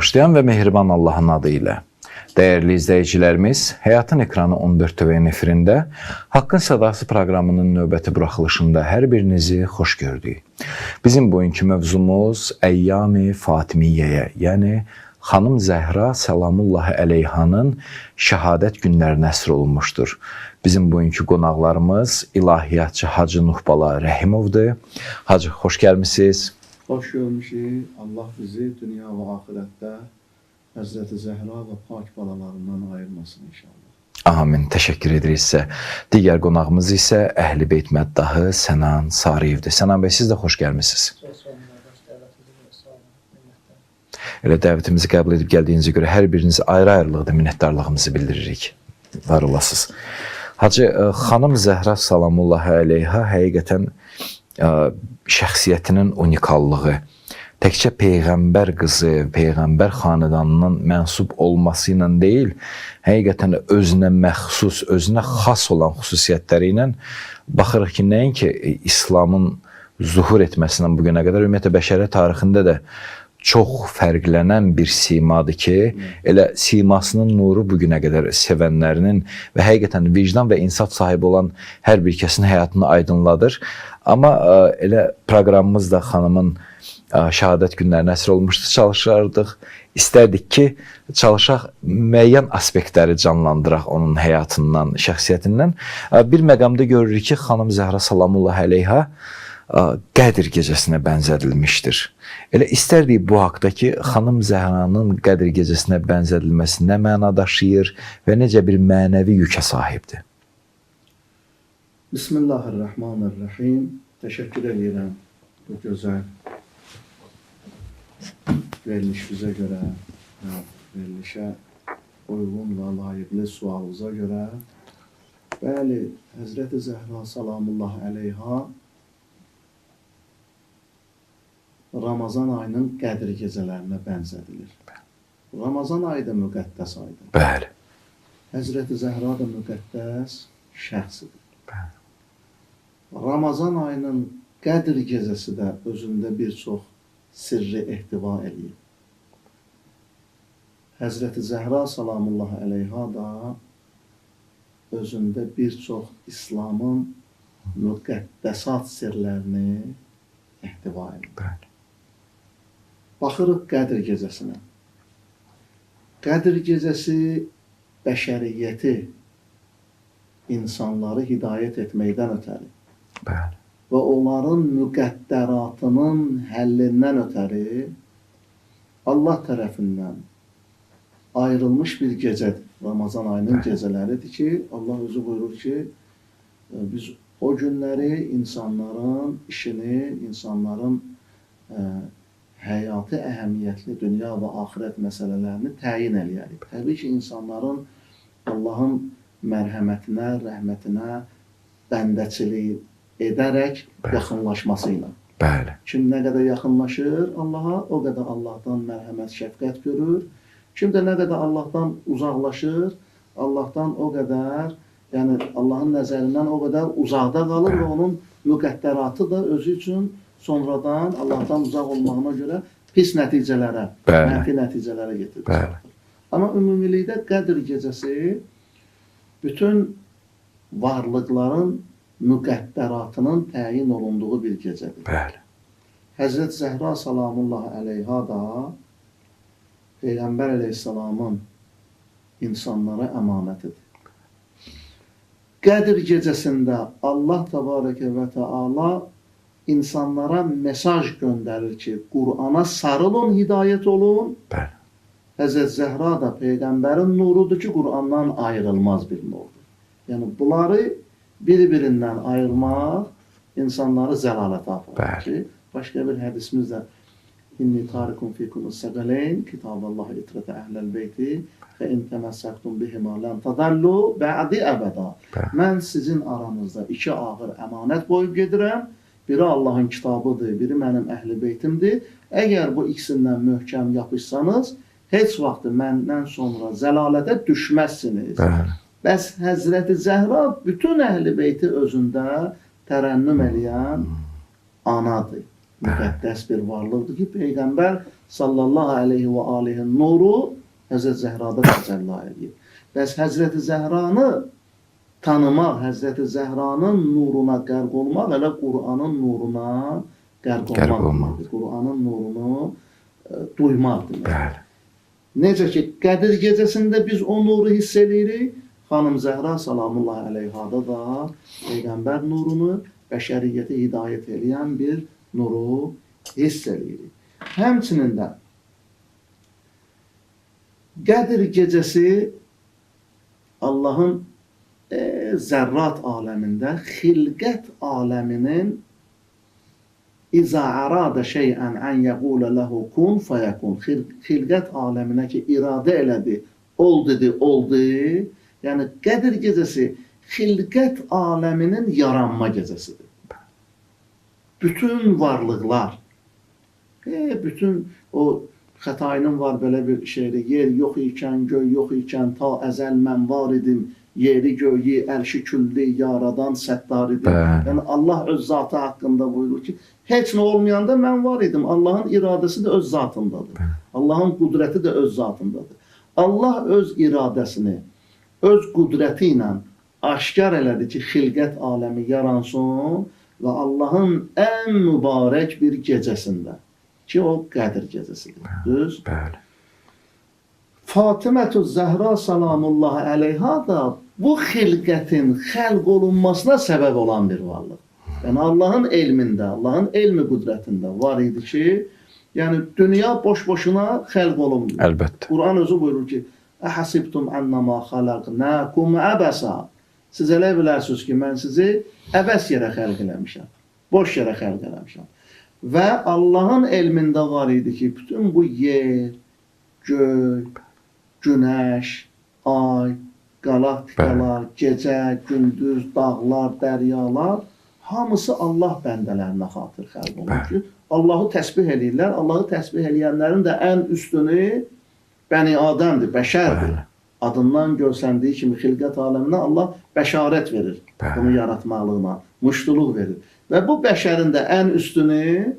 bağışlayan və mehriban Allahın adı ilə. Dəyərli izləyicilərimiz, Həyatın Ekranı 14 TV'nin efirində Haqqın Sədası proqramının növbəti buraxılışında hər birinizi xoş gördük. Bizim bugünkü mövzumuz Əyyam-i Fatimiyyəyə, yəni Xanım Zəhra Salamullahi əleyhanın şəhadət günlərinə əsr olunmuşdur. Bizim bugünkü qonaqlarımız ilahiyyatçı Hacı Nuhbala Rəhimovdur. Hacı, xoş gəlmisiniz. Xoş görmüşük. Allah bizi dünya və axirətdə Həzrəti Zəhra və pak balalarından ayırmasın inşallah. Amin. Təşəkkür edirik sizə. Digər qonağımız isə Əhl-i Beyt məddahı Sənan Sarıyevdir. Sənan bəy, siz də xoş gəlmisiniz. Elə dəvətimizi qəbul edib gəldiyinizə görə hər birinizi ayrı-ayrılıqda minnətdarlığımızı bildiririk. Var olasınız. Hacı, Xanım Zəhra Salamullahi əleyha həqiqətən şəxsiyyətinin unikallığı, təkcə Peyğəmbər qızı, Peyğəmbər xanədanının mənsub olması ilə deyil, həqiqətən özünə məxsus, özünə xas olan xüsusiyyətləri ilə baxırıq ki, nəinki İslamın zuhur etməsindən bugünə qədər, ümumiyyətlə bəşəriyyət tarixində də çox fərqlənən bir simadır ki, elə simasının nuru bugünə qədər sevənlərinin və həqiqətən vicdan və insaf sahibi olan hər bir kəsin həyatını aydınladır. Amma elə proqramımız da xanımın şəhadət günlərinə əsr olmuşdu, çalışardıq. İstərdik ki, çalışaq müəyyən aspektləri canlandıraq onun həyatından, şəxsiyyətindən. Bir məqamda görürük ki, Xanım Zəhra Salamullahi əleyha Qədr gecəsinə bənzədilmişdir. Elə istərdik bu haqdakı Xanım Zəhranın Qədr gecəsinə bənzədilməsi nə məna daşıyır və necə bir mənəvi yükə sahibdir? Bismillahirrahmanirrahim. Təşəkkür edirəm bu gözəl verilişinizə görə, verilişə uyğun və layiqli sualınıza görə. Bəli, Həzrəti Zəhra Salamullahi əleyha Ramazan ayının Qədr gecələrinə bənzədilir. Ramazan ayı da müqəddəs aydır. Bəli. Həzrəti Zəhra da müqəddəs şəxsidir. Bəli. Ramazan ayının Qədr gecəsi də özündə bir çox sirri ehtiva edir. Həzrəti Zəhra Salamullahi əleyha da özündə bir çox İslamın müqəddəsat sirlərini ehtiva edir. Bəli. Baxırıq Qədr gecəsinə. Qədr gecəsi bəşəriyyəti, insanları hidayət etməkdən ötəri. Bəli. Və onların müqəddəratının həllindən ötəri Allah tərəfindən ayrılmış bir gecədir. Ramazan ayının gecələridir ki, Allah özü buyurur ki, biz o günləri insanların işini, insanların həyatı əhəmiyyətli dünya və axirət məsələlərini təyin eləyərik. Təbii ki, insanların Allahın mərhəmətinə, rəhmətinə bəndəçilik edərək yaxınlaşması ilə. Bəli. Kim nə qədər yaxınlaşır Allaha, o qədər Allahdan mərhəmət, şəfqət görür. Kim də nə qədər Allahdan uzaqlaşır, Allahdan o qədər, yəni Allahın nəzərindən o qədər uzaqda qalır və onun müqəddəratı da özü üçün sonradan Allahdan uzaq olmağına görə pis nəticələrə, mənfi nəticələrə getirir. Amma ümumilikdə Qədr gecəsi bütün varlıqların müqəddəratının təyin olunduğu bir gecədir. Bəli. Həzrət Zəhra Salamullahi əleyha da Peyğəmbər əleyhissalamın insanlara əmanətidir. Qədr gecəsində Allah təbarəkə və təala insanlara mesaj göndərir ki, Qur'ana sarılın, hidayət olun. Bəli. Həzrət Zəhra da Peyğəmbərin nurudur ki, Qur'andan ayrılmaz bir nurdur. Yəni, bunları bir-birindən ayırmaq insanları zəlalətə aparır ki, başqa bir hədisimizdə İnni tarikum fikum s-səqələyn Kitaballahi itrətə əhləl beyti və in təməssəktum bihimə lən tədəllu bə'di əbəda. Mən sizin aranızda iki ağır əmanət qoyub gedirəm. Biri Allahın kitabıdır, biri mənim əhl-i beytimdir. Əgər bu ikisindən möhkəm yapışsanız, heç vaxt məndən sonra zəlalətə düşməzsiniz. Bəs Həzrəti Zəhra bütün əhl-i beyti özündə tərənnüm eləyən anadır. müqəddəs bir varlıqdır ki, Peyğəmbər sallallahu aleyhi və aleyhin nuru Həzrət Zəhrada təcəlli edir. Bəs Həzrəti Zəhranı tanımaq, Həzrəti Zəhranın nuruna qərq olmaq elə Qur'anın nuruna qərq olmaq. Qur'anın nurunu duymaq demək. Necə ki, Qədir gecəsində biz o nuru hiss edirik, Xanım Zəhra salamullahi aleyhada da Peyğəmbər nurunu bəşəriyyətə hidayət edən bir nuru hiss edirik. Həmçinin də Qədir gecəsi Allahın zərrat aləmində, xilqət aləminin İza arada şey'ən ən yəqulə ləhu kun fəyəkun. Xilqət aləminə ki, iradə elədi, ol dedi, oldu. Yəni, Qədir gecəsi xilqət aləminin yaranma gecəsidir. Bütün varlıqlar, bütün o Xətainin var belə bir şeydir, yer yox ikən, göy yox ikən, ta əzəl mən var idim, yeri göyü, ərşi külli, yaradan səttar idim. Yəni, Allah öz zatı haqqında buyurur ki, heç nə olmayanda mən var idim. Allahın iradəsi də öz zatındadır. Allahın qudrəti də öz zatındadır. Allah öz iradəsini, öz qudrəti ilə aşkar elədi ki, xilqət aləmi yaransın və Allahın ən mübarək bir gecəsində ki, o Qədir gecəsidir. Düz? Bəli. Fatimətü Zəhra salamullahi aleyha da bu xilqətin xəlq olunmasına səbəb olan bir varlıq. Yəni, Allahın elmində, Allahın elmi qudrətində var idi ki, yəni, dünya boş-boşuna xəlq olunmuyor. Əlbəttə. Quran özü buyurur ki, Əhəsibtum ənəmə xaləqnəkum əbəsə. Siz elə bilərsiniz ki, mən sizi əbəs yerə xəlq eləmişəm, boş yerə xəlq eləmişəm. Və Allahın elmində var idi ki, bütün bu yer, göy, günəş, ay, qalaktikalar, gecə, gündüz, dağlar, dəryalar, hamısı Allah bəndələrinə xatır xəlq olunur ki, Allahı təsbih edirlər. Allahı təsbih eləyənlərin də ən üstünü Bəni Adəmdir, bəşərdir. Adından görsəndiyi kimi xilqət aləminə Allah bəşarət verir, bunu yaratmalığına, muştuluq verir. Və bu bəşərin də ən üstünü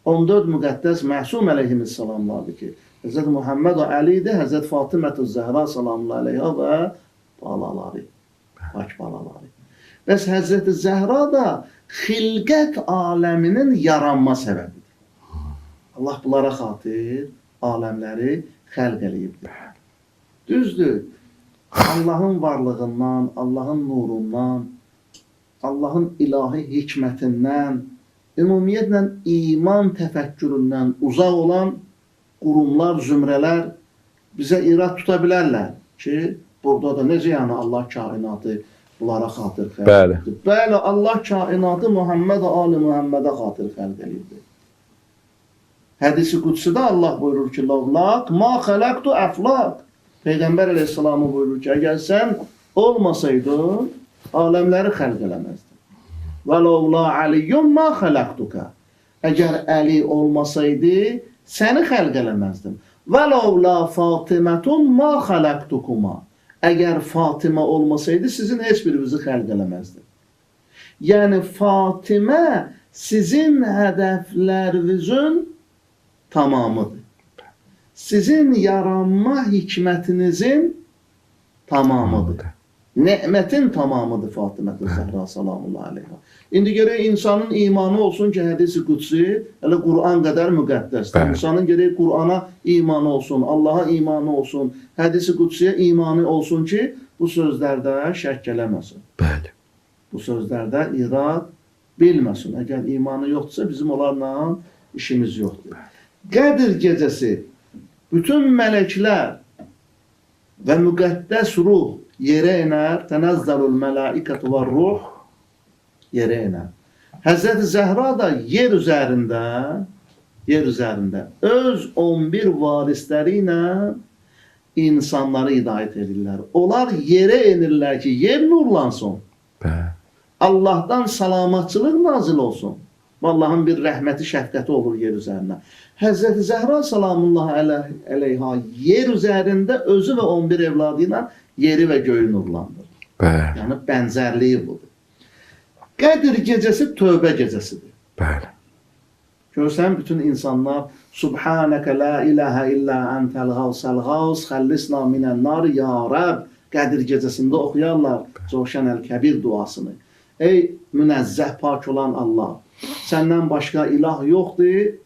14 müqəddəs məsum əleyhissalamlardır ki, Həzrət Muhammed və Əlidir, Həzrət Fatimətü Zəhra salamullahi aleyha və balaları, pak balaları. Bəs Həzrət Zəhra da xilqət aləminin yaranma səbəbidir. Allah bunlara xatir aləmləri xəlq eləyibdir. Düzdür, Allahın varlığından, Allahın nurundan, Allahın ilahi hikmətindən, ümumiyyətlə iman təfəkküründən uzaq olan qurumlar, zümrələr bizə irad tuta bilərlər ki, burada da necə yəni Allah kainatı bunlara xatır xəlq edir. Bəli, Allah kainatı Muhammed və Ali Muhammedə xatır xəlq edir. Hədisi qudsidə Allah buyurur ki, Lavlaq, ma xələqtu əflaq. Peyğəmbər əleyhissalamı buyurur ki, əgər sən olmasaydın, aləmləri xəlq eləməzdin. Və lavla aliyyum ma xələqtuka. Əgər Əli olmasaydı, səni xəlq eləməzdim. Və lavla Fatimətun ma xələqtukuma. Əgər Fatimə olmasaydı, sizin heç birinizi xəlq eləməzdim. Yəni, Fatimə sizin hədəflərinizin tamamıdır. Sizin yaranma hikmətinizin tamamıdır. Nə'mətin tamamıdır Fatimətü Zəhra salamullahi aleyha. İndi görək insanın imanı olsun ki, hədisi qudsi elə Qur'an qədər müqəddəsdir. İnsanın görək Qur'ana imanı olsun, Allaha imanı olsun, hədisi qudsiyə imanı olsun ki, bu sözlərdə şəkk eləməsin. Bəli. Bu sözlərdə irad bilməsin. Əgər imanı yoxdursa, bizim onlarla işimiz yoxdur. Qədir gecəsi bütün mələklər və müqəddəs ruh yerə iner, tənəzzəlul mələikətü və ruh yerə iner. Həzrəti Zəhra da yer üzərində öz 11 varisləri ilə insanları hidayət edirlər. Onlar yerə enirlər ki, yer nurlansın. Allahdan salamatçılıq nazil olsun. Allahın bir rəhməti, şəfqəti olur yer üzərində. Həzrəti Zəhra salamullahi aleyha yer üzərində özü və 11 evladı ilə yeri və göyü nurlandır. Yəni, bənzərliyi budur. Qədir gecəsi tövbə gecəsidir. Görsən bütün insanlar Subhanəkə la ilahə illə entəl gavsəl gavs xəllisna minən nar ya Rəb Qədir gecəsində oxuyarlar Coşən əl-Kəbir duasını. Ey münəzzəh pak olan Allah, səndən başqa ilah yoxdur.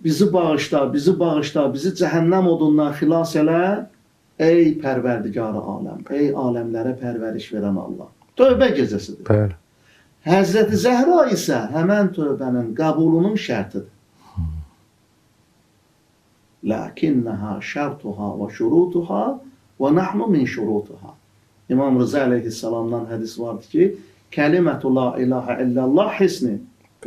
Bizi bağışla, bizi bağışla, bizi cəhənnəm odundan xilas elə. Ey pərverdigarı aləm, ey aləmlərə pərvəriş verən Allah. Tövbə gecəsidir. Bəli. Həzrəti Zəhra isə həmən tövbənin qəbulunun şərtidir. Lakinnəha şərtuha və şurutuha və nahnu min şurutuha. İmam Rıza əleyhissalamdan hədis vardır ki, kəlimətu la ilahə illallah hisni.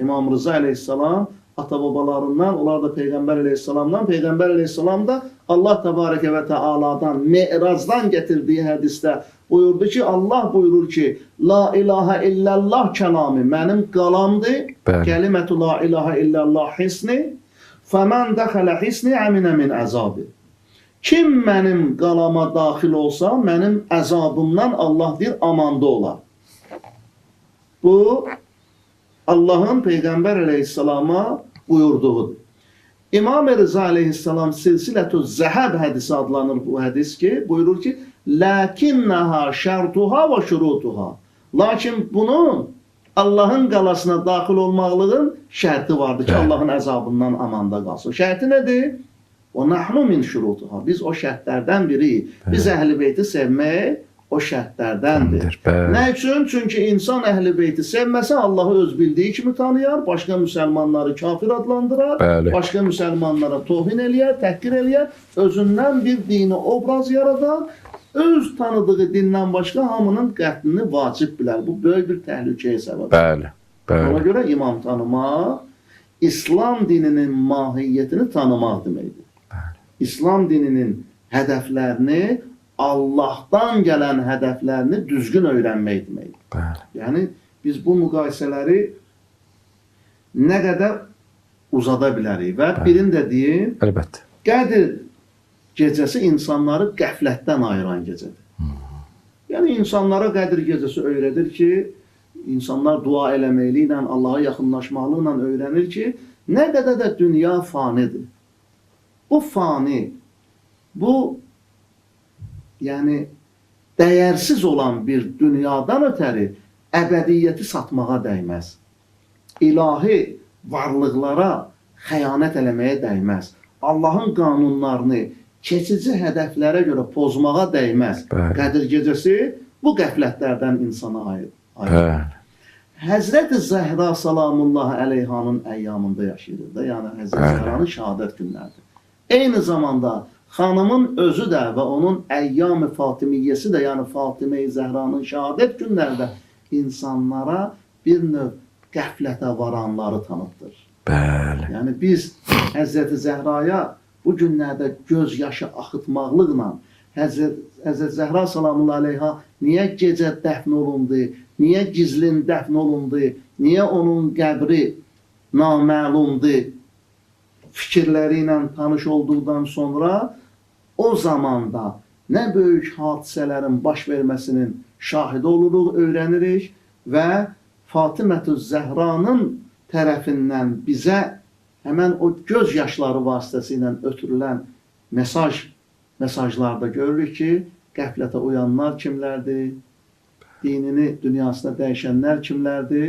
İmam Rıza əleyhissalam ata-babalarından, onlar da Peyğəmbər əleyhissalamdan, Peyğəmbər əleyhissalam da Allah təbarəkə və təaladan, Mi'racdan gətirdiyi hədisdə buyurdu ki, Allah buyurur ki, la ilahə illallah kəlami mənim qalamdır, kəlimətu la ilahə illallah hisni, fəmən dəxələ hisni əminə min əzabi. Kim mənim qalama daxil olsa, mənim əzabımdan Allah deyir, amanda olar. Bu, Allahın Peyğəmbər əleyhissalama buyurduğudur. İmam Rıza əleyhissalam silsilətü zəhəb hədisi adlanır bu hədis ki, buyurur ki, Lakinnəha şərtuha və şurutuha. Lakin bunun Allahın qalasına daxil olmaqlığın şərti vardır ki, Allahın əzabından amanda qalsın. Şərti nədir? O nahnu min şurutuha. Biz o şərtlərdən biriyik. Biz Əhl-i Beyti sevmək o şərtlərdəndir. Nə üçün? Çünki insan Əhl-i Beyti sevməsə Allahı öz bildiyi kimi tanıyar, başqa müsəlmanları kafir adlandırar, başqa müsəlmanlara tohin eləyər, təhqir eləyər, özündən bir dini obraz yaradar, öz tanıdığı dindən başqa hamının qətlini vacib bilər. Bu böyük bir təhlükəyə səbəb. Ona görə imam tanımaq, İslam dininin mahiyyətini tanımaq deməkdir. İslam dininin hədəflərini, Allahdan gələn hədəflərini düzgün öyrənmək deməkdir. Yəni, biz bu müqayisələri nə qədər uzada bilərik və birini də deyim, Qədir gecəsi insanları qəflətdən ayıran gecədir. Yəni, insanlara Qədir gecəsi öyrədir ki, insanlar dua eləməklə, Allaha yaxınlaşmaqlıqla öyrənir ki, nə qədər də dünya fanidir. Bu fani, bu yəni dəyərsiz olan bir dünyadan ötəri əbədiyyəti satmağa dəyməz. İlahi varlıqlara xəyanət eləməyə dəyməz. Allahın qanunlarını keçici hədəflərə görə pozmağa dəyməz. Qədir gecəsi bu qəflətlərdən insana aid. Həzrəti Zəhra salamullahi əleyhanın əyyamında yaşayırıq da, yəni Həzrəti Zəhranın şəhadət günləridir. Eyni zamanda xanımın özü də və onun əyyam-ı Fatimiyyəsi də, yəni Fatimə-i Zəhranın şəhadət günlərdə insanlara bir növ qəflətə varanları tanıtdır. Yəni biz Həzrəti Zəhraya bu günlərdə göz yaşı axıtmaqlıqla Həzrəti Zəhra salamullahi aleyha niyə gecə dəfn olundu, niyə gizlin dəfn olundu, niyə onun qəbri naməlumdur fikirləri ilə tanış olduqdan sonra o zamanda nə böyük hadisələrin baş verməsinin şahidi oluruq, öyrənirik və Fatimətü Zəhranın tərəfindən bizə həmən o göz yaşları vasitəsilə ötürülən mesajlarda görürük ki, qəflətə uyanlar kimlərdir, dinini, dünyasına dəyişənlər kimlərdir.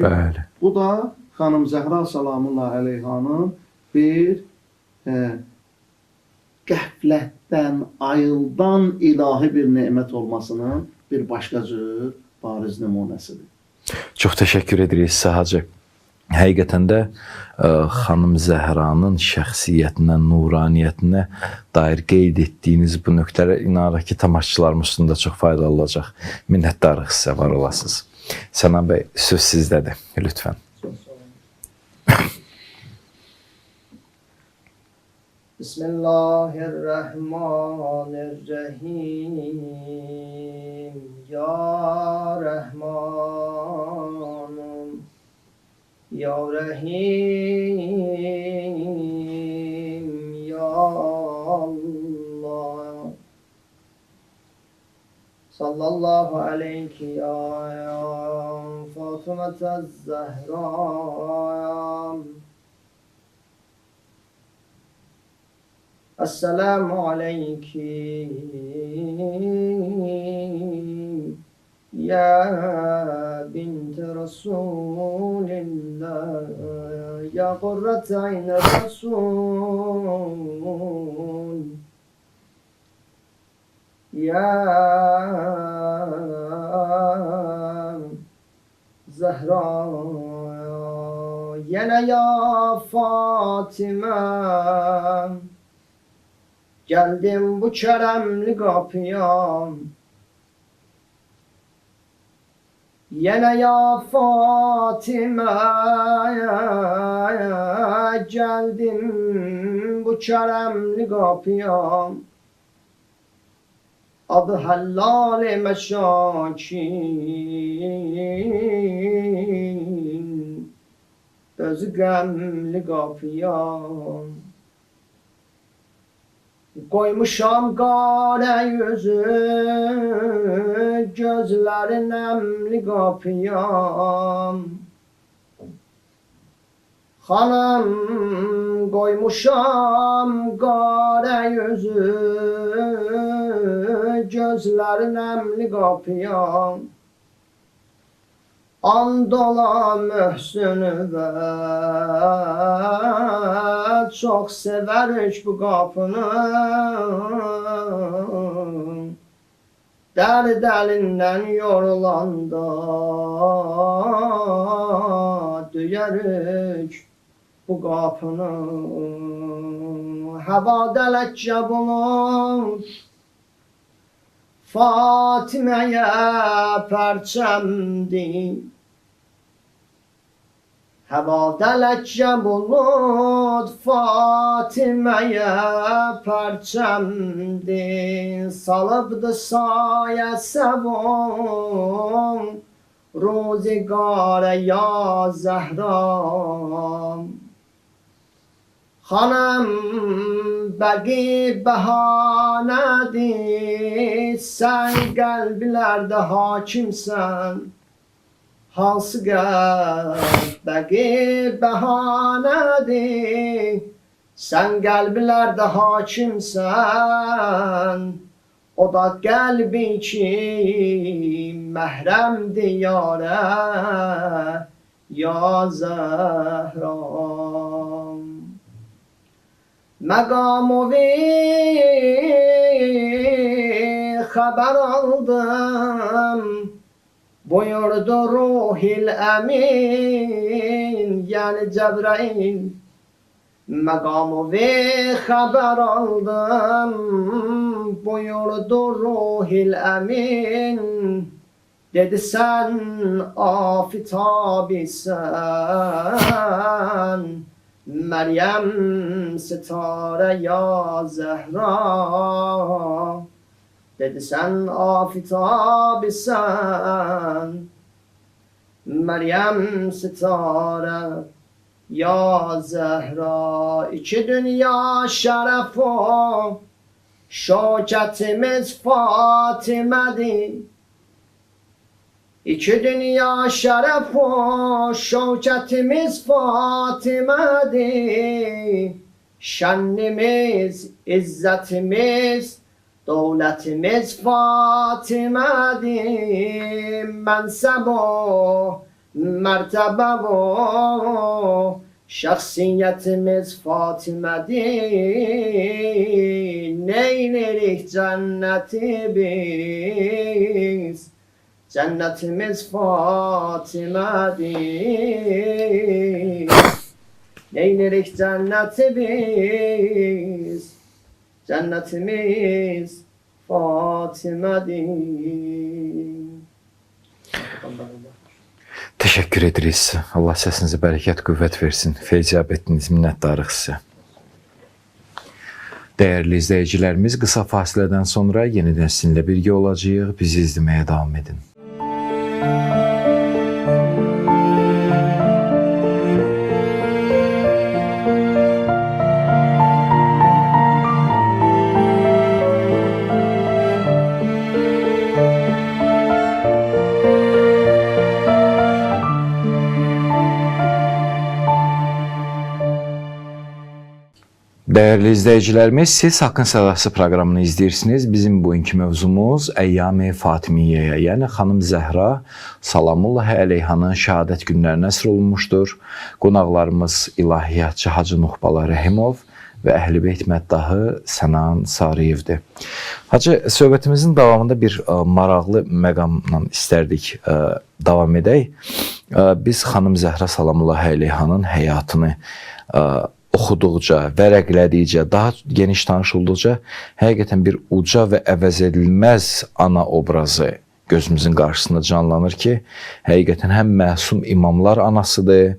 Bu da xanım Zəhra salamullahi aleyhanın bir qəflətdən, ayıldan ilahi bir nemət olmasının bir başqa cür bariz nümunəsidir. Çox təşəkkür edirik sizə Hacı. Həqiqətən də xanım Zəhranın şəxsiyyətinə, nuraniyyətinə dair qeyd etdiyiniz bu nöqtələr inanırıq ki, tamaşaçılarımız üçün də çox faydalı olacaq. Minnətdarıq sizə, var olasınız. Sənan bəy, söz sizdədir, lütfən. Bismillahirrahmanirrahim. Ya Rahmanum, Ya Rahim, Ya Allah. Sallallahu aleyki ya Fatıma Zəhra. Esselamu aleyki ya binti Resulillah ya kurrate ayni Resul ya Zehra yine ya Fatime geldim bu keremli kapıya yine ya Fatime geldim bu keremli kapıya adı hellal meşakin özü gemli kapıya koymuşam kare yüzü gözlerin emli kapıya hanım koymuşam kare yüzü gözlerin emli kapıya Andola mühsünü ve çok severik bu kapını deli delinden yorulanda düyerik bu kapını hava delekçe bulur Fatime'ye perçemdi Hevada leccem bulut Fatime'ye perçemdi Salıbdı saye sevum Ruzigare ya Zehram Hanım bəqi bəhanədir Sən qəlblərdə hakimsən Hansı qəlb bəqi bəhanədir Sən qəlblərdə hakimsən O da qəlbi ki məhrəmdir yarə Ya Zəhram Məqamovi xəbər aldım Buyurdu ruhil əmin Yəni Cəbrail Məqamovi xəbər aldım Buyurdu ruhil əmin Dedi sən afitabisən Meryem Sitare ya Zehra Dedi sen afitabisen Meryem Sitare ya Zehra İki dünya şeref o Şoketimiz Fatime'dir İki dünya şeref o şevketimiz Fatime'dir Şenlimiz, izzetimiz, devletimiz Fatime'dir Mensep o, mertebe o Şahsiyetimiz Fatime'dir Neylerik cenneti biz Cennetimiz Fatime'dir Neylerik cenneti biz Cennetimiz Fatime'dir Teşekkür ederiz. Allah səsinizi bərəkət, qüvvət versin. Feyziyab etdiniz, minnətdarıq sizə. Değerli izleyicilerimiz, kısa fasilədən sonra yenidən sizinlə birgə olacağıq. Bizi izləməyə davam edin. Değerli izleyicilerimiz, siz Haqqın Sədası proqramını izləyirsiniz. Bizim bugünkü mövzumuz Əyyam-ı Fatimiyyəyə, yəni xanım Zəhra salamullahi əleyhanın şəhadət günlərinə əsr olunmuşdur. Qonaqlarımız ilahiyyatçı Hacı Nuxbala Rəhimov və Əhl-i-Beyt məddahı Sənan Sarıyevdir. Hacı, söhbətimizin davamında bir maraqlı məqamla istərdik davam edək. Biz xanım Zəhra salamullahi əleyhanın həyatını oxuduqca, vərəqlədikcə, daha geniş tanışıldıqca həqiqətən bir uca və əvəz edilməz ana obrazı gözümüzün qarşısında canlanır ki, həqiqətən həm məsum imamlar anasıdır,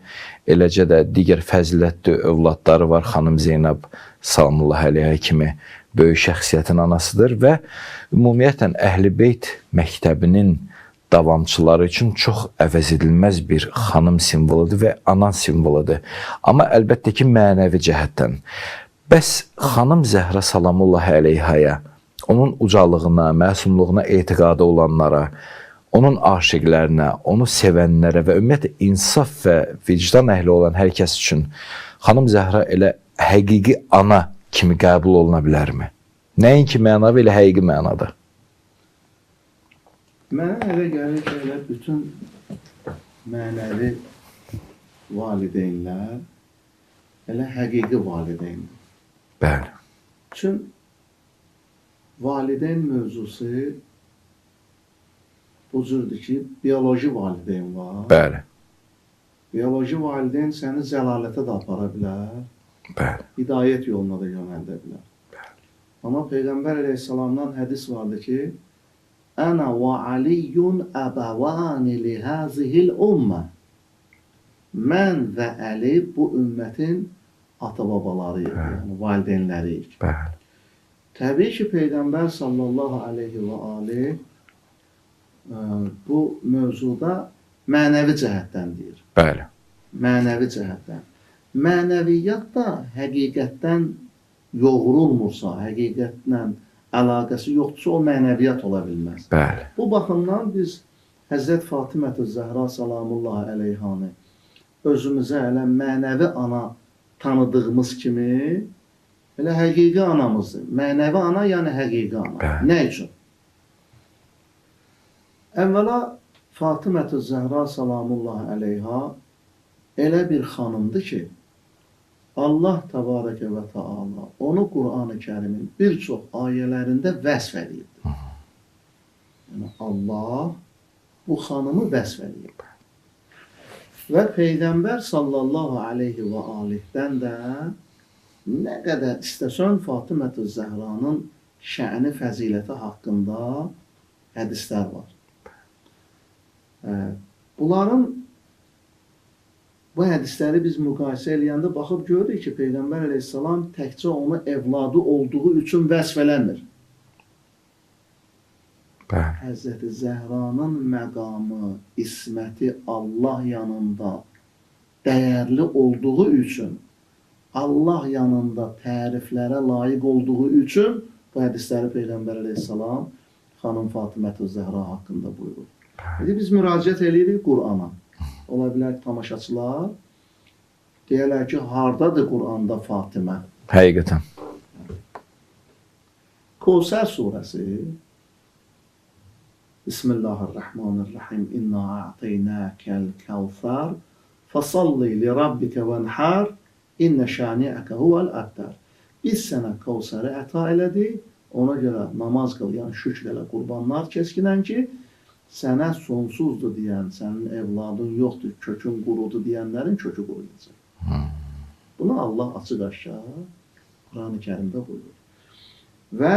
eləcə də digər fəzilətli övladları var, xanım Zeynəb salamullahi əleyhə kimi böyük şəxsiyyətin anasıdır və ümumiyyətlə Əhl-i-Beyt məktəbinin davamçıları üçün çox əvəzedilməz bir xanım simvoludur və ana simvoludur. Amma əlbəttə ki, mənəvi cəhətdən. Bəs xanım Zəhra salamullahi əleyhaya, onun ucalığına, məsumluğuna etiqadı olanlara, onun aşiqlərinə, onu sevənlərə və ümumiyyətlə insaf və vicdan əhli olan hər kəs üçün xanım Zəhra elə həqiqi ana kimi qəbul oluna bilərmi? Nəinki mənavi, elə həqiqi mənada. Mənə elə gəlir ki, elə bütün mənəvi valideynlər elə həqiqi valideyndir. Bəli. Çün valideyn mövzusu bu cürdür ki, bioloji valideyn var. Bəli. Bioloji valideyn səni zəlalətə də apara bilər. Bəli. Hidayət yoluna da yönəldə bilər. Bəli. Amma Peyğəmbər əleyhissalamdan hədis vardı ki, Ənə və Aliyyun əbəvani li həzihil ümmə. Mən və Əli bu ümmətin ata-babalarıyıq, yəni valideynləriyik. Bəli. Təbii ki, Peyğəmbər sallallahu aleyhi və aleyh bu mövzuda mənəvi cəhətdən deyir. Bəli. Mənəvi cəhətdən. Mənəviyyat da həqiqətdən yoğrulmursa, həqiqətlə əlaqəsi yoxdursa, o mənəviyyat ola bilməz. Bəli. Bu baxımdan biz Həzrət Fatimə-tü Zəhra salamullahi əleyhanı özümüzə elə mənəvi ana tanıdığımız kimi elə həqiqi anamızdır. Mənəvi ana, yəni həqiqi ana. Bəli. Nə üçün? Əvvəla Fatimə-tü Zəhra salamullahi əleyha elə bir xanımdır ki, Allah təbarəkə və təala onu Qur'an-ı Kərimin bir çox ayələrində vəsf edibdir. Yəni Allah bu xanımı vəsf edib. Və Peyğəmbər sallallahu aleyhi və aleyhdən də nə qədər istəsən Fatimə-tü Zəhranın şə'ni fəziləti haqqında hədislər var. Bu hədisləri biz müqayisə eləyəndə baxıb görürük ki, Peyğəmbər əleyhissalam təkcə onu evladı olduğu üçün vəsf eləmir. Həzrəti Zəhranın məqamı, isməti Allah yanında dəyərli olduğu üçün, Allah yanında təriflərə layiq olduğu üçün bu hədisləri Peyğəmbər əleyhissalam xanım Fatimə-tü Zəhra haqqında buyurur. Biz müraciət eləyirik Qur'ana. Ola bilər ki, tamaşaçılar deyərlər ki, hardadır Qur'anda Fatimə? Həqiqətən. Kəvsər surəsi Bismillahirrahmanirrahim İnna a'teynəkəl kəvsər Fəsalli li rabbikə vənhər İnnə şani'əkə huvəl əbtər. Biz sənə Kəvsəri əta elədik, ona görə namaz qıl, yəni şükr elə, qurbanlar keskinən ki, sənə sonsuzdur deyən, sənin evladın yoxdur, kökün qurudu deyənlərin kökü quruyacaq. Bunu Allah açıq-aşkar Qur'an-ı Kərimdə buyurur. Və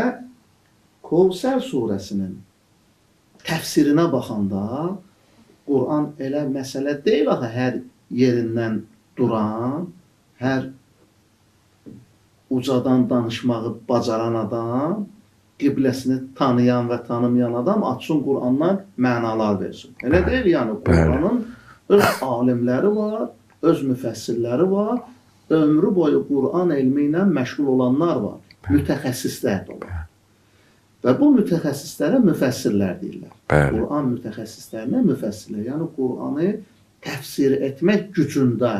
Kəvsər surəsinin təfsirinə baxanda Qur'an elə məsələ deyil axı, hər yerindən duran, hər ucadan danışmağı bacaran adam, qibləsini tanıyan və tanımayan adam açsın Qur'andan mənalar versin. Elə deyil, yəni Qur'anın öz alimləri var, öz müfəssirləri var, ömrü boyu Qur'an elmi ilə məşğul olanlar var, mütəxəssislər də var. Və bu mütəxəssislərə müfəssirlər deyirlər. Qur'an mütəxəssislərinə müfəssirlər, yəni Qur'anı təfsir etmək gücündə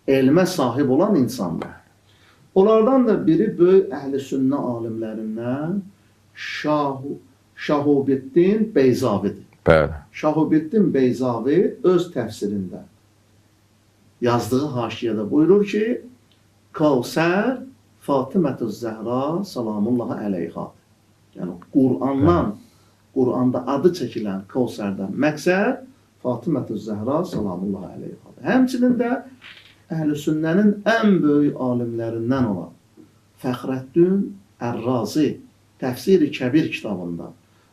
elmə sahib olan insanlar. Onlardan da biri böyük əhl-i sünnə alimlərindən Şahubiddin Beyzavidir. Bəli. Şahubiddin Beyzavi öz təfsirində yazdığı haşiyədə buyurur ki, Kavsər Fatimətü Zəhra salamullahi əleyha. Yəni Qur'anda adı çəkilən Kavsərdən məqsəd Fatimətü Zəhra salamullahi əleyha. Həmçinin də Əhl-i Sünnənin ən böyük alimlərindən olan Fəxrəddin Ər-Razi Təfsir-i Kəbir kitabında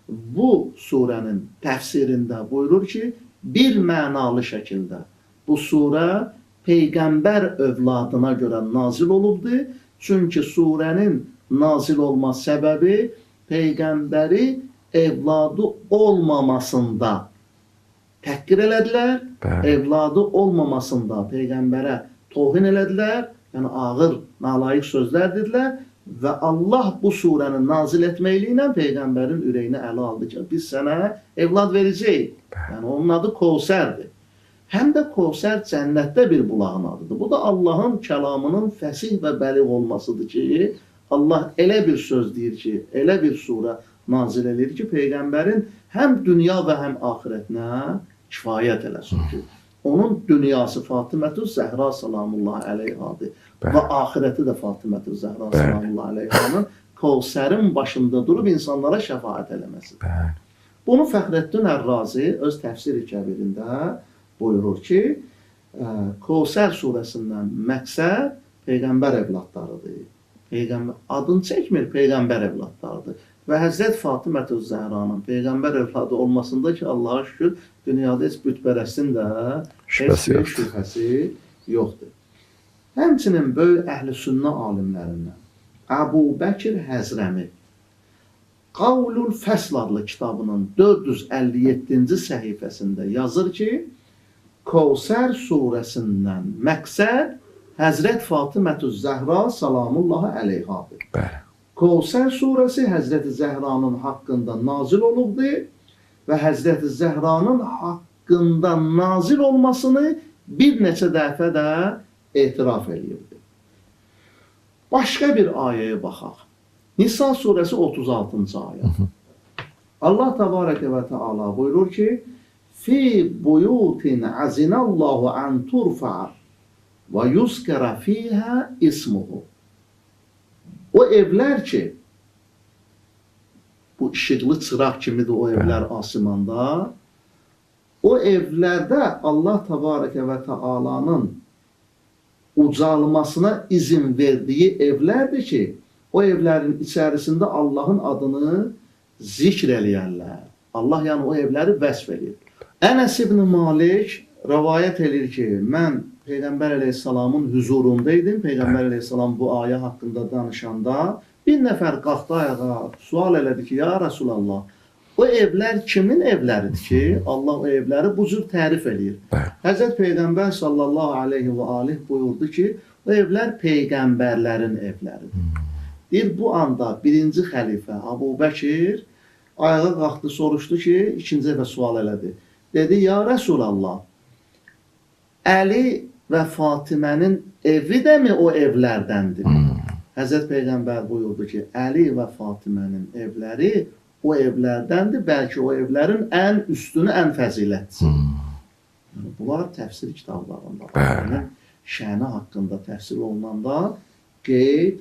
bu surənin təfsirində buyurur ki, bir mənalı şəkildə bu surə Peyğəmbər övladına görə nazil olubdur. Çünki surənin nazil olma səbəbi Peyğəmbəri evladı olmamasında təhqir elədilər, evladı olmamasında Peyğəmbərə tohin elədilər, yəni ağır, nalayiq sözlər dedilər və Allah bu surəni nazil etməklə ilə Peyğəmbərin ürəyini ələ aldı ki, biz sənə evlad verəcəyik. Yəni onun adı Kavsərdir. Həm də Kavsər cənnətdə bir bulağın adıdır. Bu da Allahın kəlamının fəsih və bəliğ olmasıdır ki, Allah elə bir söz deyir ki, elə bir surə nazil edir ki, Peyğəmbərin həm dünya və həm axirətinə kifayət eləsin ki, onun dünyası Fatimətü Zəhra salamullahi əleyhadır və axirəti də Fatimətü Zəhra salamullahi əleyhanın Kavsərin başında durub insanlara şəfaət eləməsidir. Bunu Fəxrəddin Ər-Razi öz təfsir-i kəbirində buyurur ki, Kavsər surəsindən məqsəd Peyğəmbər evladlarıdır. Adını çəkmir, Peyğəmbər evladlarıdır. Və Həzrət Fatimətü Zəhranın Peyğəmbər evladı olmasında ki, Allah'a şükür, dünyada heç bütpərəstin də heç bir şübhəsi yoxdur. Həmçinin böyük əhl-i sünnə alimlərindən Əbu Bəkir Həzrəmi Qavlul Fəsl adlı kitabının 457-ci səhifəsində yazır ki, Kavsər surəsindən məqsəd Həzrət Fatimətü Zəhra salamullahi əleyhadır. Kavsər surəsi Həzrəti Zəhranın haqqında nazil olubdur və Həzrəti Zəhranın haqqında nazil olmasını bir neçə dəfə də etiraf edirdi. Başqa bir ayəyə baxaq. Nisa surəsi 36-cı ayə. Allah təbarəkə və təala buyurur ki, Fi buyutin azinallahu an turfa'a və yuskara fiyhə ismuhu. O evlər ki, bu işıqlı çıraq kimidir o evlər asimanda, o evlərdə Allah təbarəkə və təalanın ucalmasına izin verdiyi evlərdir ki, o evlərin içərisində Allahın adını zikr eləyərlər. Allah yəni o evləri vəsf edir. Ənəs ibn Malik rəvayət edir ki, mən Peyğəmbər əleyhissalamın huzurunda idim. Peyğəmbər əleyhissalam bu ayə haqqında danışanda bir nəfər qalxdı ayağa, sual elədi ki, ya Rasulallah, o evlər kimin evləridir ki, Allah o evləri bu cür tərif edir. Həzrət Peyğəmbər sallallahu aleyhi və aleyh buyurdu ki, o evlər Peyğəmbərlərin evləridir. Deyir, bu anda birinci xəlifə Əbu Bəkir ayağa qalxdı, soruşdu ki, ikinci dəfə sual elədi. Dedi, ya Rasulallah, Əli və Fatimənin evi də mi o evlərdəndir? Həzrət Peyğəmbər buyurdu ki, Əli və Fatimənin evləri o evlərdəndir, bəlkə o evlərin ən üstünü, ən fəzilətsiz. Bunlar təfsir kitablarında, Allahın şəni haqqında təfsir olunanda qeyd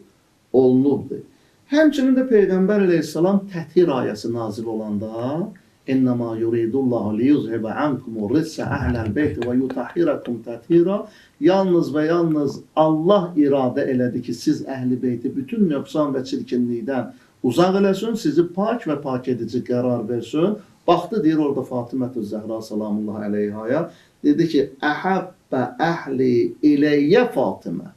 olunubdur. Həmçinin də Peyğəmbər əleyhissalam təthir ayəsi nazil olanda İnnəmā yuridullahu liyuzhibə ankumur rizsə əhləl beyti və yutahhirakum təthira. Yalnız və yalnız Allah iradə elədi ki, siz əhl-i beyti bütün nöqsan və çirkinlikdən uzaq eləsin, sizi pak və pak edici qərar versin. Baxdı, deyir orada Fatimətü Zəhra salamullahi əleyhaya, dedi ki, Əhəbbə əhli iləyyə Fatimə.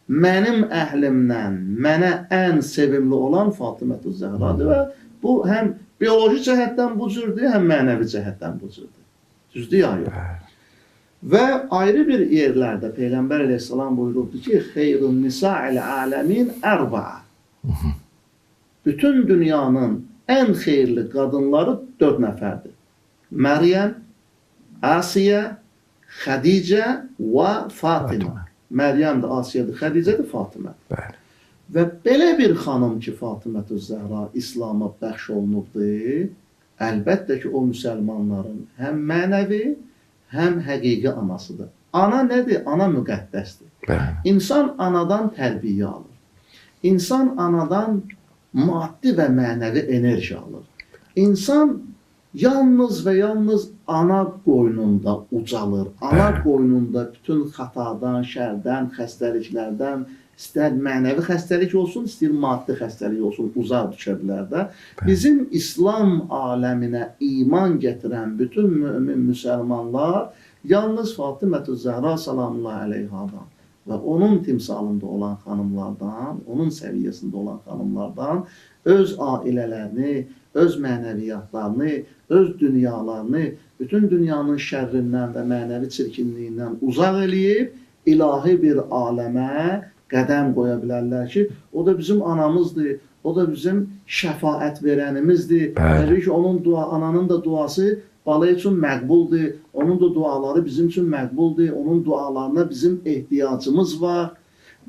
Mənim əhlimdən mənə ən sevimli olan Fatimətü Zəhradır və bu həm bioloji cəhətdən bu cürdür, həm mənəvi cəhətdən bu cürdür. Düzdür ya yox. Və ayrı bir yerlərdə Peyğəmbər əleyhissalam buyurubdur ki, Xeyrun nisa'il aləmin ərba'a. Bütün dünyanın ən xeyirli qadınları 4 nəfərdir. Məryəm, Asiyə, Xədicə və Fatimə. Məryəmdir, Asiyədir, Xədicədir, Fatımədir. Bəli. Və belə bir xanım ki, Fatımətüz Zəhra İslam'a bəxş olunubdur, əlbəttə ki, o müsəlmanların həm mənəvi, həm həqiqi anasıdır. Ana nədir? Ana müqəddəsdir. Bəli. İnsan anadan tərbiyə alır. İnsan anadan maddi və mənəvi enerji alır. İnsan yalnız və yalnız ana qoynunda ucalır. Ana qoynunda bütün xatadan, şərdən, xəstəliklərdən, istər mənəvi xəstəlik olsun, istər maddi xəstəlik olsun, uzaq düşə bilər də. Bizim İslam aləminə iman gətirən bütün mömin müsəlmanlar yalnız Fatımətüz Zəhra salamullahi əleyhadan və onun timsalında olan xanımlardan, onun səviyyəsində olan xanımlardan öz ailələrini, öz mənəviyyatlarını, öz dünyalarını, bütün dünyanın şərrindən və mənəvi çirkinliyindən uzaq eləyib, ilahi bir aləmə qədəm qoya bilərlər ki, o da bizim anamızdır, o da bizim şəfaət verənimizdir. Təbii ki, onun ananın da duası bala üçün məqbuldur, onun da duaları bizim üçün məqbuldur, onun dualarına bizim ehtiyacımız var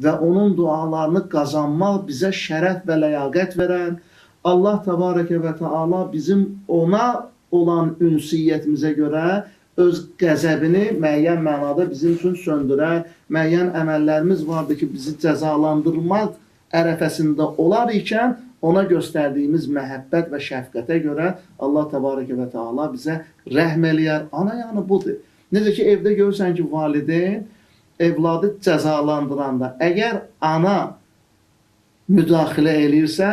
və onun dualarını qazanmaq bizə şərəf və ləyaqət verən Allah təbarəkə və təala bizim ona olan ünsiyyətimizə görə öz qəzəbini müəyyən mənada bizim üçün söndürər, müəyyən əməllərimiz vardır ki, bizi cəzalandırmaq ərəfəsində olar ikən ona göstərdiyimiz məhəbbət və şəfqətə görə Allah təbarəkə və təala bizə rəhm eləyər. Ana yəni budur. Necə ki, evdə görürsən ki, valideyn evladı cəzalandıranda, əgər ana müdaxilə eləyirsə,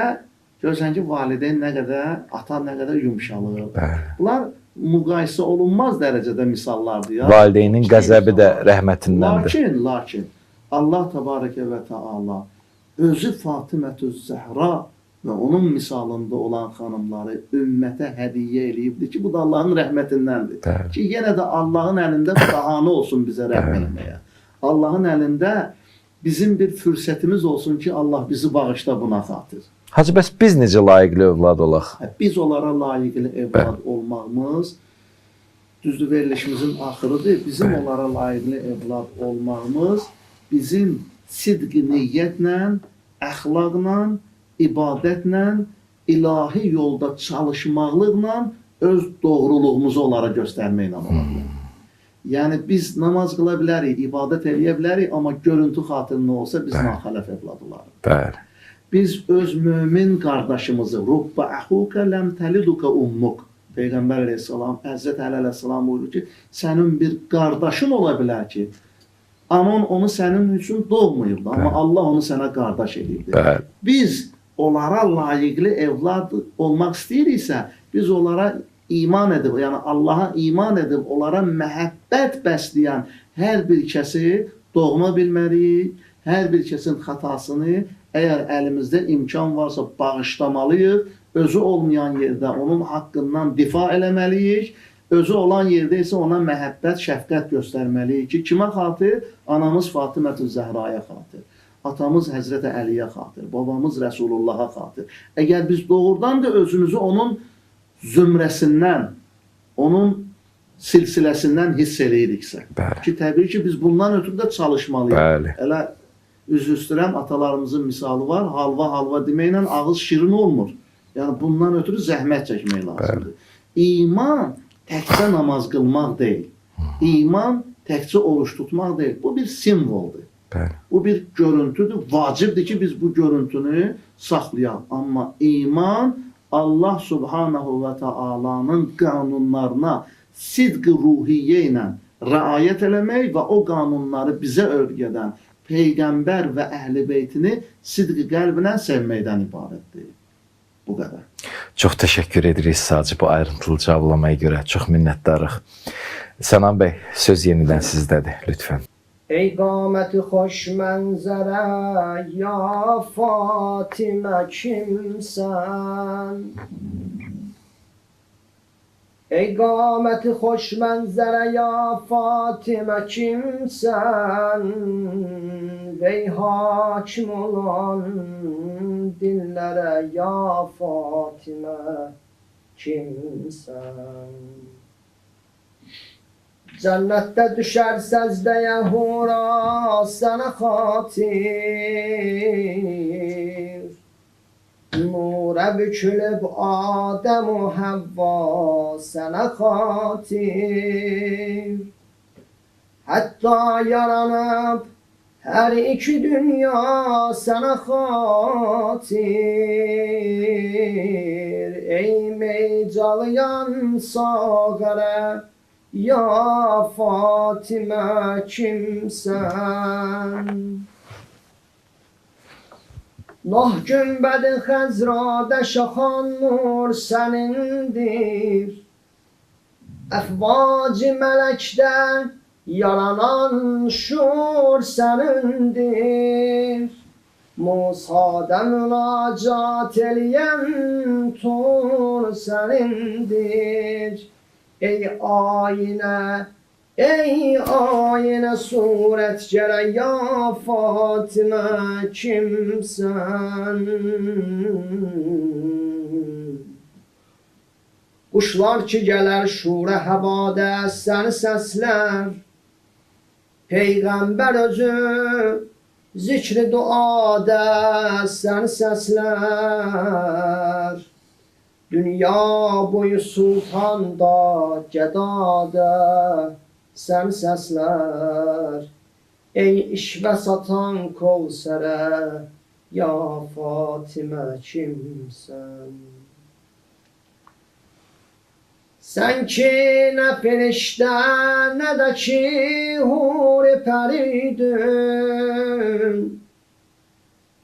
görürsən ki, valideyn nə qədər, ata nə qədər yumşalır. Bunlar müqayisə olunmaz dərəcədə misallardır. Ya. Valideynin qəzəbi də rəhmətindəndir. Lakin Allah təbarəkə və təala özü Fatımətüz Zəhra və onun misalında olan xanımları ümmətə hədiyyə eləyibdir ki, bu da Allahın rəhmətindəndir. Ki, yenə də Allahın əlində bəhanə olsun bizə rəhm eləməyə. Allahın əlində bizim bir fürsətimiz olsun ki, Allah bizi bağışla buna xatir. Hacı, bəs biz necə layiqli övlad olaq? Biz onlara layiqli evlad olmağımız, düzdür, verilişimizin axırıdır. Bizim onlara layiqli evlad olmağımız bizim sidq-i niyyətlə, əxlaqla, ibadətlə, ilahi yolda çalışmaqlıqla öz doğruluğumuzu onlara göstərməklə olabilir. Yəni biz namaz qıla bilərik, ibadət eləyə bilərik, amma görüntü xatirinə olsa biz naxələf evlad olarıq. Bəli. Biz öz mömin qardaşımızı Rubba əxuka ləm təliduka ummuk Peyğəmbər əleyhissalam, Həzrət Əli əleyhissalam buyurur ki, sənin bir qardaşın ola bilər ki, anan onu sənin üçün doğmayıbdı, amma Allah onu sənə qardaş edibdir. Biz onlara layiqli evlad olmaq istəyiriksə, biz onlara iman edib, yəni Allaha iman edib, onlara məhəbbət bəsləyən hər bir kəsi doğma bilməliyik, hər bir kəsin xatasını əgər əlimizdə imkan varsa bağışlamalıyıq, özü olmayan yerdə onun haqqından difa eləməliyik, özü olan yerdə isə ona məhəbbət, şəfqət göstərməliyik ki, kimə xatir? Anamız Fatımətüz Zəhraya xatir, atamız Həzrətə Əliyə xatir, babamız Rəsulullaha xatir. Əgər biz doğrudan da özümüzü onun zümrəsindən, onun silsiləsindən hiss eləyiriksə, ki, təbii ki, biz bundan ötürü də çalışmalıyıq. Elə üzr istəyirəm, atalarımızın misalı var, halva deməklə ağız şirin olmur. Yəni, bundan ötürü zəhmət çəkmək lazımdır. İman təkcə namaz qılmaq deyil. İman təkcə oruç tutmaq deyil. Bu bir simvoldur. Bu bir görüntüdür. Vacibdir ki, biz bu görüntünü saxlayaq. Amma iman Allah Subhanahu və Taala'nın qanunlarına sidq-i ruhiyyə ilə rəayət eləmək və o qanunları bizə öyrədən Peyğəmbər və Əhl-i Beytini sidq-i qəlblə sevməkdən ibarətdir. Bu qədər. Çox təşəkkür edirik Sacı bu ayrıntılı cavablamaya görə. Çox minnətdarıq. Sənan bəy, söz yenidən sizdədir, lütfən. Ey qaməti xoş mənzərə, ya Fatimə kimsən? Ey qaməti xoş mənzərə, ya Fatimə kimsən? Ey hakim olan dillərə, ya Fatimə kimsən? Cennette düşer secdeye hura sana hatir. Nura bükülüp Adem u Havva sana hatir. Hatta yaranıp her iki dünya sana hatir. Ey meycalayan sağara ya Fatime kimsen? Noh gümbedi Xezra'da şahan nur senindir. Efvac-ı melekte yaranan şur senindir. Musa'da münacat eleyen tur senindir. Ey ayine suretgere ya Fatime kimsen? Kuşlar ki geler şure havada seni sesler. Peygamber özü zikri duada seni sesler. Dünya boyu sultanda, gedada sen sesler. Ey işve satan Kevser'e ya Fatime kimsen? Sen ki ne ferişte ne de ki huri peridin.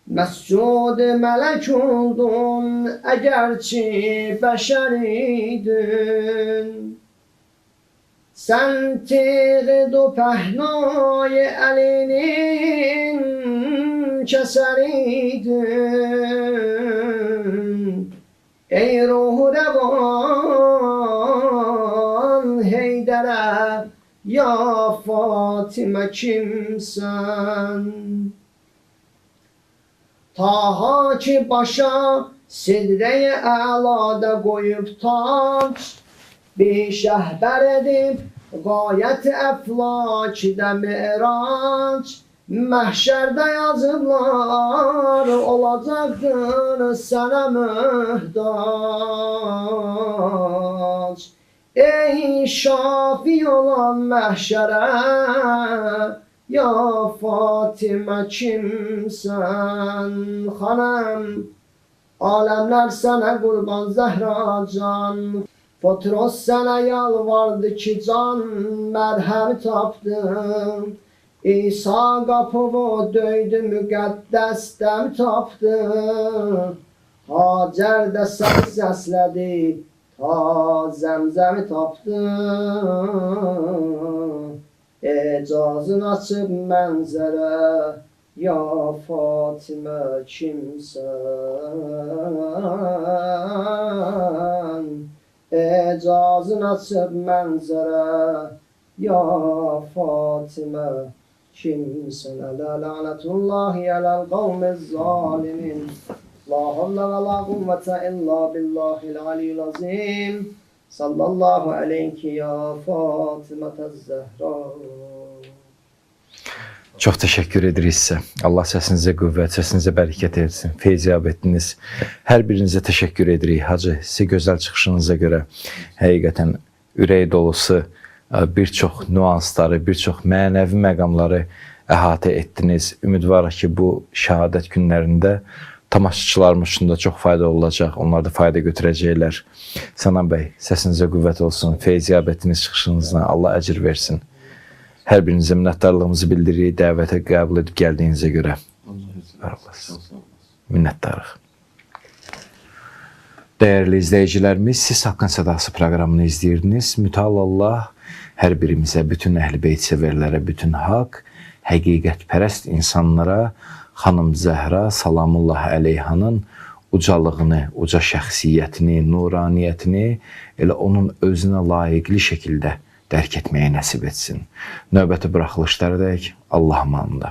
Mescud melek oldun egerçi beşeridin. Sen tiğdu pehnay elinin keseridin. Ey ruhu revan Heydere ya Fatime kimsen? Taha ki başa sidre-i a'lada koyup taç, bir şehber edip gayet eflakide miraç. Mahşerde yazılar olacaktır sana mühtaç. Ey şafi olan mahşere ya Fatime kimsen? Hanım alemler sana kurban Zehra can. Patros sana yalvardı ki can merhem tapdım. İsa kapımı döydü müqəddəsdən tapdı. Hacer də sən səslədi ta zəmzəmi tapdı. Ecazın açıb mənzərə ya Fatime kimsən? Ecazın açıb mənzərə ya Fatime kimsen? Ela lanetullahi alel kavmiz zalimin. La havle ve la kuvvete illa billahil aliyyil azim. Sallallahu aleyki ya Fatimete Zehra. Çox təşəkkür edirik sizə. Allah səsinizə qüvvət, səsinizə bərəkət etsin. Feyziyab etdiniz. Hər birinizə təşəkkür edirik. Hacı, sizə gözəl çıxışınıza görə həqiqətən ürək dolusu bir çox nüansları, bir çox mənəvi məqamları əhatə etdiniz. Ümidvarıq ki, bu şəhadət günlərində tamaşaçılarımız üçün də çox fayda olacaq. Onlar da fayda götürəcəklər. Sənan bəy, səsinizə qüvvət olsun. Feyziyab etdiniz çıxışınızdan. Allah əcir versin. Hər birinizə minnətdarlığımızı bildiririk, dəvətə qəbul edib gəldiyinizə görə. Minnətdarıq. Dəyərli izləyicilərimiz, siz Haqqın Sədası proqramını izləyirdiniz. Mütəallallah hər birimizə, bütün əhl-i beyt sevərlərə, bütün haqq, həqiqətpərəst insanlara Xanım Zəhra salamullah əleyhanın ucalığını, uca şəxsiyyətini, nuraniyyətini elə onun özünə layiqli şəkildə dərk etməyə nəsib etsin. Növbəti buraxılışlara dək Allah amanında.